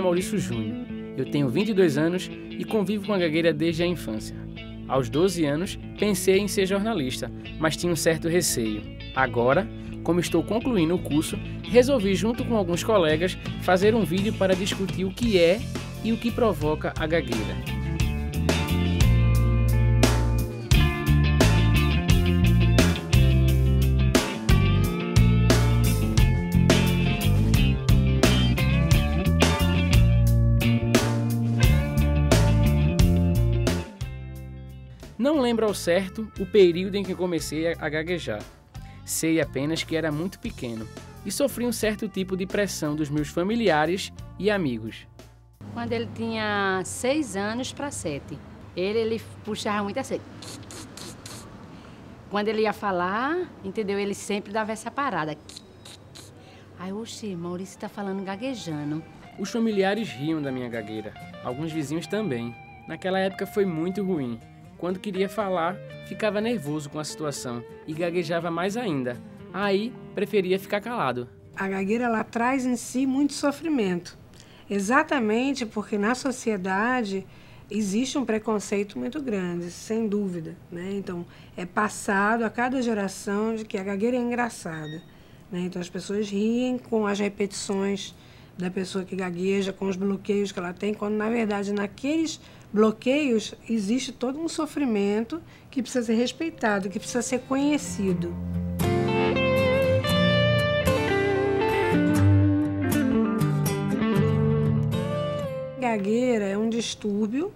Maurício Júnior. Eu tenho 22 anos e convivo com a gagueira desde a infância. Aos 12 anos, pensei em ser jornalista, mas tinha um certo receio. Agora, como estou concluindo o curso, resolvi, junto com alguns colegas, fazer um vídeo para discutir o que é e o que provoca a gagueira. Não lembro ao certo o período em que comecei a gaguejar. Sei apenas que era muito pequeno e sofri um certo tipo de pressão dos meus familiares e amigos. Quando ele tinha 6 anos para 7, ele puxava muito assim. Quando ele ia falar, entendeu? Ele sempre dava essa parada. Aí, oxe, Maurício está falando gaguejando. Os familiares riam da minha gagueira, alguns vizinhos também. Naquela época foi muito ruim. Quando queria falar, ficava nervoso com a situação e gaguejava mais ainda. Aí, preferia ficar calado. A gagueira, ela traz em si muito sofrimento. Exatamente porque na sociedade existe um preconceito muito grande, sem dúvida, né? Então, é passado a cada geração de que a gagueira é engraçada, né? Então, as pessoas riem com as repetições da pessoa que gagueja, com os bloqueios que ela tem, quando, na verdade, naqueles bloqueios existe todo um sofrimento que precisa ser respeitado, que precisa ser conhecido. Gagueira é um distúrbio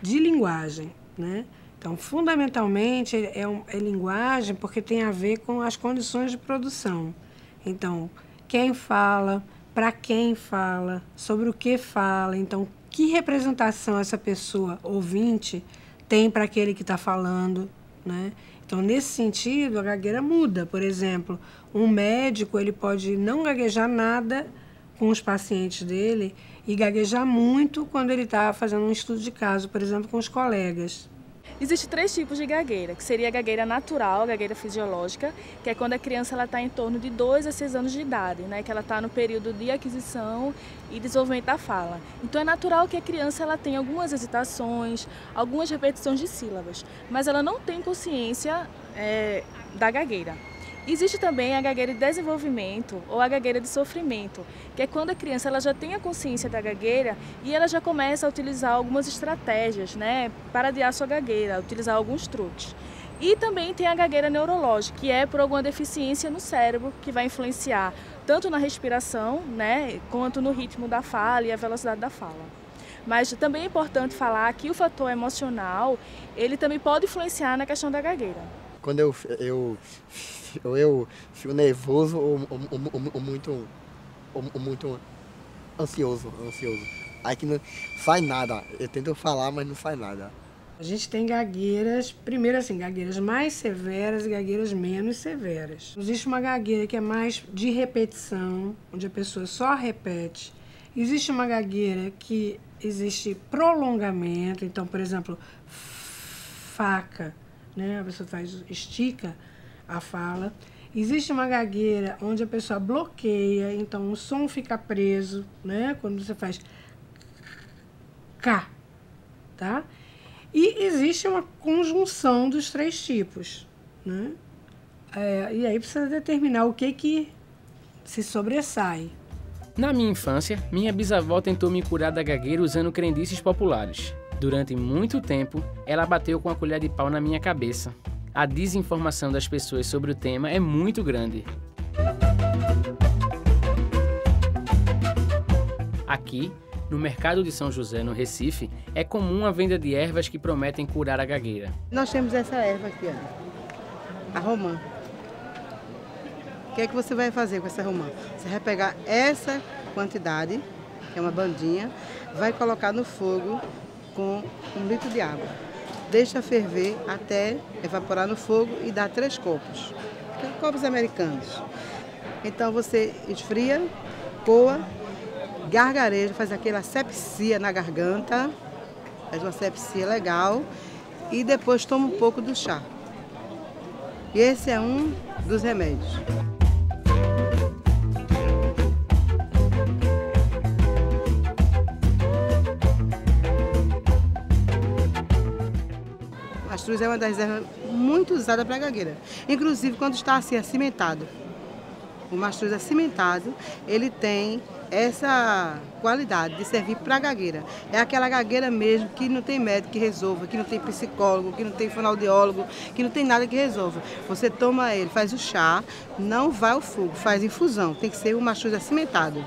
de linguagem, né? Então, fundamentalmente, é linguagem porque tem a ver com as condições de produção. Então, quem fala, para quem fala, sobre o que fala. Então, que representação essa pessoa, ouvinte, tem para aquele que está falando, né? Então, nesse sentido, a gagueira muda. Por exemplo, um médico ele pode não gaguejar nada com os pacientes dele e gaguejar muito quando ele está fazendo um estudo de caso, por exemplo, com os colegas. Existem 3 tipos de gagueira, que seria a gagueira natural, a gagueira fisiológica, que é quando a criança está em torno de 2 a 6 anos de idade, né, que ela está no período de aquisição e desenvolvimento da fala. Então é natural que a criança ela tenha algumas hesitações, algumas repetições de sílabas, mas ela não tem consciência da gagueira. Existe também a gagueira de desenvolvimento ou a gagueira de sofrimento, que é quando a criança ela já tem a consciência da gagueira e ela já começa a utilizar algumas estratégias, né, para adiar sua gagueira, utilizar alguns truques. E também tem a gagueira neurológica, que é por alguma deficiência no cérebro, que vai influenciar tanto na respiração, né, quanto no ritmo da fala e a velocidade da fala. Mas também é importante falar que o fator emocional, ele também pode influenciar na questão da gagueira. Quando eu fico nervoso ou muito ansioso. Aí que não sai nada. Eu tento falar, mas não sai nada. A gente tem gagueiras, primeiro assim, gagueiras mais severas e gagueiras menos severas. Existe uma gagueira que é mais de repetição, onde a pessoa só repete. Existe uma gagueira que existe prolongamento, então, por exemplo, faca, né? A pessoa estica a fala. Existe uma gagueira onde a pessoa bloqueia, então o som fica preso, né? Quando você faz K, tá? E existe uma conjunção dos 3 tipos, né? E aí precisa determinar o que se sobressai. Na minha infância, minha bisavó tentou me curar da gagueira usando crendices populares. Durante muito tempo, ela bateu com a colher de pau na minha cabeça. A desinformação das pessoas sobre o tema é muito grande. Aqui, no mercado de São José, no Recife, é comum a venda de ervas que prometem curar a gagueira. Nós temos essa erva aqui, ó, a romã. O que é que você vai fazer com essa romã? Você vai pegar essa quantidade, que é uma bandinha, vai colocar no fogo com 1 litro de água. Deixa ferver até evaporar no fogo e dar 3 copos. Copos americanos. Então você esfria, coa, gargareja, faz aquela asepsia na garganta, faz uma asepsia legal e depois toma um pouco do chá. E esse é um dos remédios. Mastruz é uma das ervas muito usada para gagueira. Inclusive quando está assim acimentado. O mastruz acimentado, ele tem essa qualidade de servir para gagueira. É aquela gagueira mesmo que não tem médico que resolva, que não tem psicólogo, que não tem fonoaudiólogo, que não tem nada que resolva. Você toma ele, faz o chá, não vai ao fogo, faz infusão. Tem que ser o mastruz acimentado.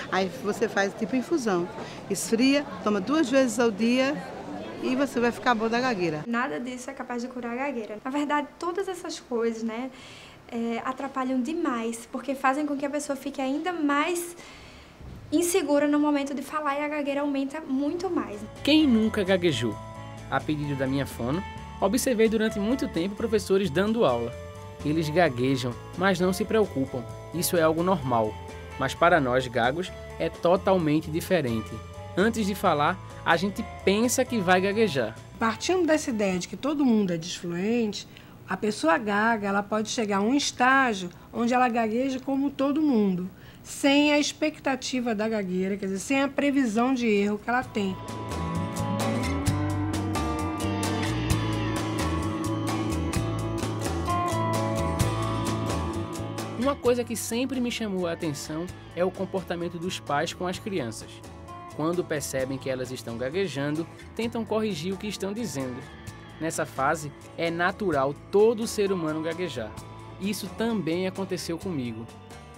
Aí você faz tipo infusão. Esfria, toma 2 vezes ao dia e você vai ficar bom da gagueira. Nada disso é capaz de curar a gagueira. Na verdade, todas essas coisas, né, atrapalham demais, porque fazem com que a pessoa fique ainda mais insegura no momento de falar e a gagueira aumenta muito mais. Quem nunca gaguejou? A pedido da minha fono, observei durante muito tempo professores dando aula. Eles gaguejam, mas não se preocupam, isso é algo normal. Mas para nós gagos é totalmente diferente. Antes de falar, a gente pensa que vai gaguejar. Partindo dessa ideia de que todo mundo é desfluente, a pessoa gaga, ela pode chegar a um estágio onde ela gagueja como todo mundo, sem a expectativa da gagueira, quer dizer, sem a previsão de erro que ela tem. Uma coisa que sempre me chamou a atenção é o comportamento dos pais com as crianças. Quando percebem que elas estão gaguejando, tentam corrigir o que estão dizendo. Nessa fase, é natural todo ser humano gaguejar. Isso também aconteceu comigo.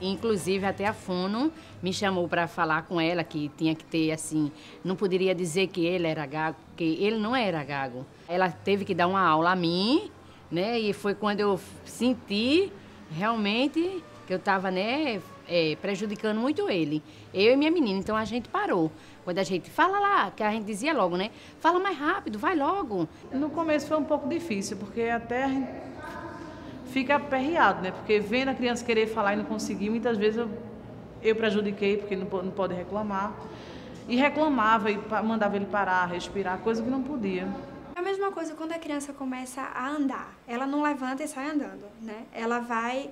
Inclusive, até a fono me chamou para falar com ela que tinha que ter, assim, não poderia dizer que ele era gago, porque ele não era gago. Ela teve que dar uma aula a mim, né? E foi quando eu senti realmente que eu estava, né, prejudicando muito ele. Eu e minha menina, então a gente parou. Quando a gente fala lá, que a gente dizia logo, né? Fala mais rápido, vai logo. No começo foi um pouco difícil, porque até a gente fica aperreado, né? Porque vendo a criança querer falar e não conseguir, muitas vezes eu prejudiquei, porque não pode reclamar. E reclamava e mandava ele parar, respirar, coisa que não podia. É a mesma coisa quando a criança começa a andar. Ela não levanta e sai andando, né? Ela vai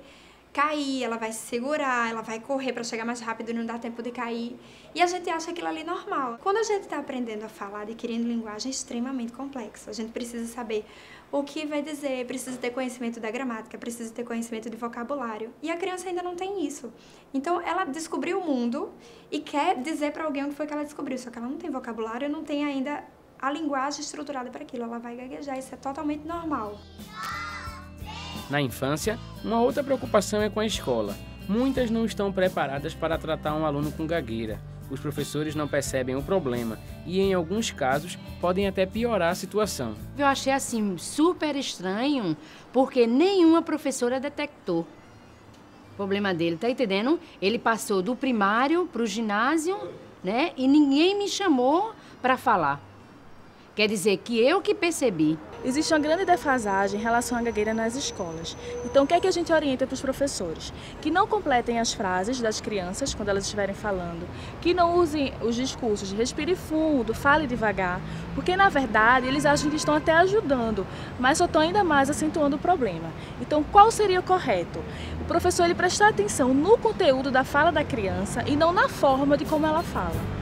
cair, ela vai se segurar, ela vai correr para chegar mais rápido e não dá tempo de cair. E a gente acha aquilo ali normal. Quando a gente está aprendendo a falar, adquirindo linguagem, é extremamente complexo. A gente precisa saber o que vai dizer, precisa ter conhecimento da gramática, precisa ter conhecimento de vocabulário. E a criança ainda não tem isso. Então, ela descobriu o mundo e quer dizer para alguém o que foi que ela descobriu. Só que ela não tem vocabulário, não tem ainda a linguagem estruturada para aquilo. Ela vai gaguejar, isso é totalmente normal. Na infância, uma outra preocupação é com a escola. Muitas não estão preparadas para tratar um aluno com gagueira. Os professores não percebem o problema e, em alguns casos, podem até piorar a situação. Eu achei assim super estranho, porque nenhuma professora detectou o problema dele, tá entendendo? Ele passou do primário para o ginásio, né? E ninguém me chamou para falar. Quer dizer que eu que percebi. Existe uma grande defasagem em relação à gagueira nas escolas. Então, o que é que a gente orienta para os professores? Que não completem as frases das crianças quando elas estiverem falando, que não usem os discursos de respire fundo, fale devagar, porque, na verdade, eles acham que estão até ajudando, mas só estão ainda mais acentuando o problema. Então, qual seria o correto? O professor ele prestar atenção no conteúdo da fala da criança e não na forma de como ela fala.